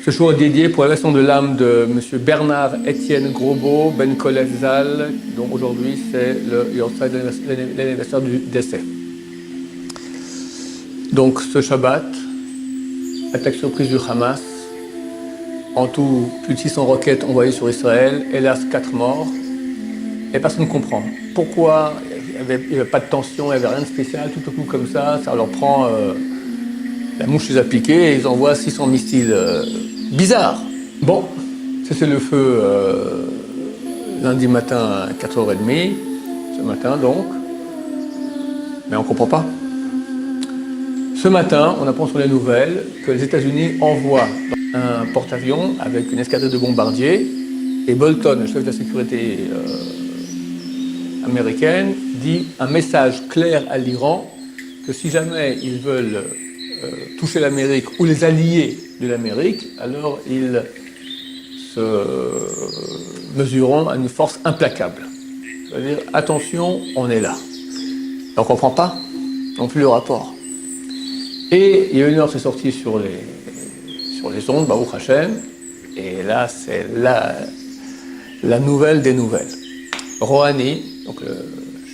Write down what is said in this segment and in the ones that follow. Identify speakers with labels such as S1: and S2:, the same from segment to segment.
S1: Ce jour est dédié pour la version de l'âme de M. Bernard Étienne Grosbeau, Ben Kolef Zal, dont aujourd'hui c'est l'anniversaire du décès. Donc ce Shabbat, attaque surprise du Hamas, en tout plus de 600 roquettes envoyées sur Israël, hélas 4 morts, et personne ne comprend. Pourquoi il n'y avait pas de tension, il n'y avait rien de spécial, tout au coup comme ça leur prend la mouche les a piqués et ils envoient 600 missiles bizarres. Bon, c'est le feu lundi matin à 4h30, ce matin donc, mais on ne comprend pas. Ce matin, on apprend sur les nouvelles que les États-Unis envoient un porte-avions avec une escadrille de bombardiers et Bolton, le chef de la sécurité américaine, dit un message clair à l'Iran que si jamais ils veulent toucher l'Amérique ou les alliés de l'Amérique, alors ils se mesureront à une force implacable. C'est-à-dire, attention, on est là. On ne comprend pas non plus le rapport. Et il y a une heure, c'est sorti sur les ondes, Baruch Hashem, et là, c'est la nouvelle des nouvelles. Rouhani, donc le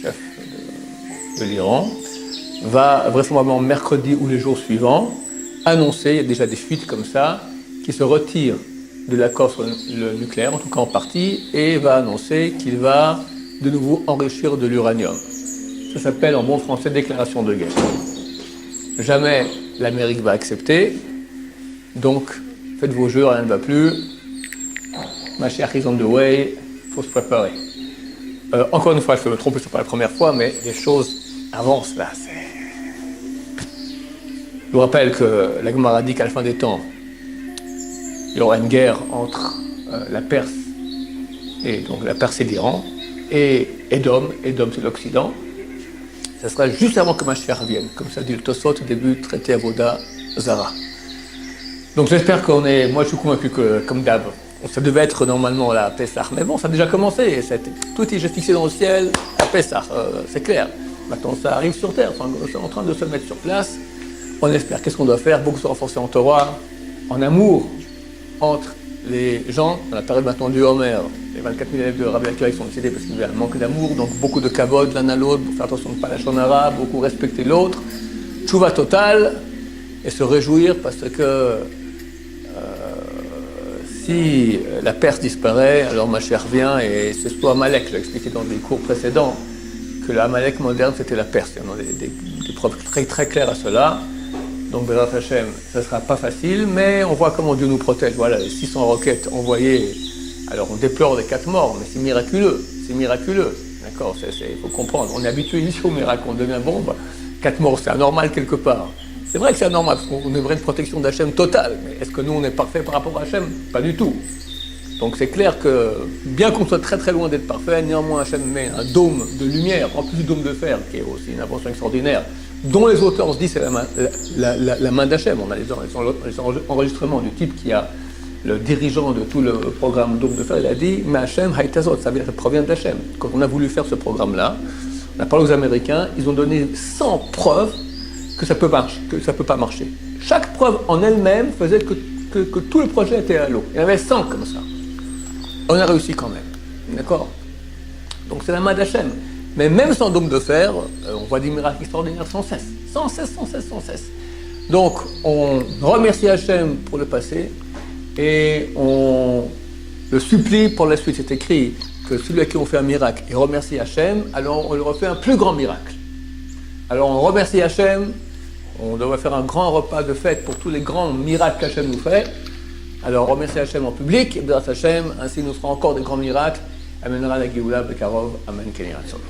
S1: chef de l'Iran, va vraisemblablement mercredi ou les jours suivants annoncer, il y a déjà des fuites comme ça, qu'il se retire de l'accord sur le nucléaire, en tout cas en partie, et va annoncer qu'il va de nouveau enrichir de l'uranium. Ça s'appelle en bon français déclaration de guerre. Jamais l'Amérique va accepter, donc faites vos jeux, rien ne va plus. Mashiach is on the way, il faut se préparer. Encore une fois, je peux me tromper, c'est pas la première fois, mais les choses avancent là. Je vous rappelle que la Gemara dit qu'à la fin des temps, il y aura une guerre entre la Perse et l'Iran, et Édom c'est l'Occident. Ça sera juste avant que Mashiach vienne, comme ça dit le Tosot au début du traité Avoda Zara. Donc j'espère moi je suis convaincu que, comme d'hab, ça devait être normalement la Pessah, mais bon, ça a déjà commencé, tout est déjà fixé dans le ciel, la Pessah, c'est clair. Maintenant ça arrive sur terre, c'est en train de se mettre sur place, on espère. Qu'est-ce qu'on doit faire? Beaucoup se renforcer en Torah, en amour entre les gens, dans la période maintenant du Homer. Les 24 000 élèves de Rabbi Akiva sont décédés parce qu'il y avait un manque d'amour, donc beaucoup de kavod l'un à l'autre, pour faire attention de ne pas lâcher en arabe, beaucoup respecter l'autre, tchouva totale, et se réjouir parce que si la Perse disparaît, alors Mashiach vient, et c'est soit Amalek, je l'ai expliqué dans des cours précédents, que l'Amalek moderne c'était la Perse. Il y en a des preuves très très claires à cela. Donc, Bezrat Hashem, ça ne sera pas facile, mais on voit comment Dieu nous protège. Voilà, les 600 roquettes envoyées. Alors, on déplore les 4 morts, mais c'est miraculeux. C'est miraculeux. D'accord? Il faut comprendre. On est habitué ici au miracle, on devient bombe. 4 morts, c'est anormal quelque part. C'est vrai que c'est anormal, parce qu'on aimerait une protection d'Hachem totale. Mais est-ce que nous, on est parfait par rapport à Hachem? Pas du tout. Donc, c'est clair que, bien qu'on soit très très loin d'être parfait, néanmoins, Hachem met un dôme de lumière, en plus du dôme de fer, qui est aussi une invention extraordinaire, dont les auteurs se disent c'est la main d'Hachem. On a les enregistrements du type qui a le dirigeant de tout le programme Dôme de Fer, il a dit mais Hachem haïtazot, ça provient d'Hachem. Quand on a voulu faire ce programme-là, on a parlé aux Américains, ils ont donné 100 preuves que ça peut pas marcher. Chaque preuve en elle-même faisait que tout le projet était à l'eau. Il y en avait 100 comme ça. On a réussi quand même. D'accord? Donc c'est la main d'Hachem. Mais même sans dôme de fer, on voit des miracles extraordinaires sans cesse. Sans cesse. Donc, on remercie Hachem pour le passé et on le supplie pour la suite. C'est écrit que celui à qui on fait un miracle et remercie Hachem, alors on lui refait un plus grand miracle. Alors on remercie Hachem, on devrait faire un grand repas de fête pour tous les grands miracles qu'Hachem nous fait. Alors on remercie Hachem en public, et grâce à Hachem, ainsi nous ferons encore des grands miracles. Amènera la Géoula Bekarov, Amen Kenyan Shalom.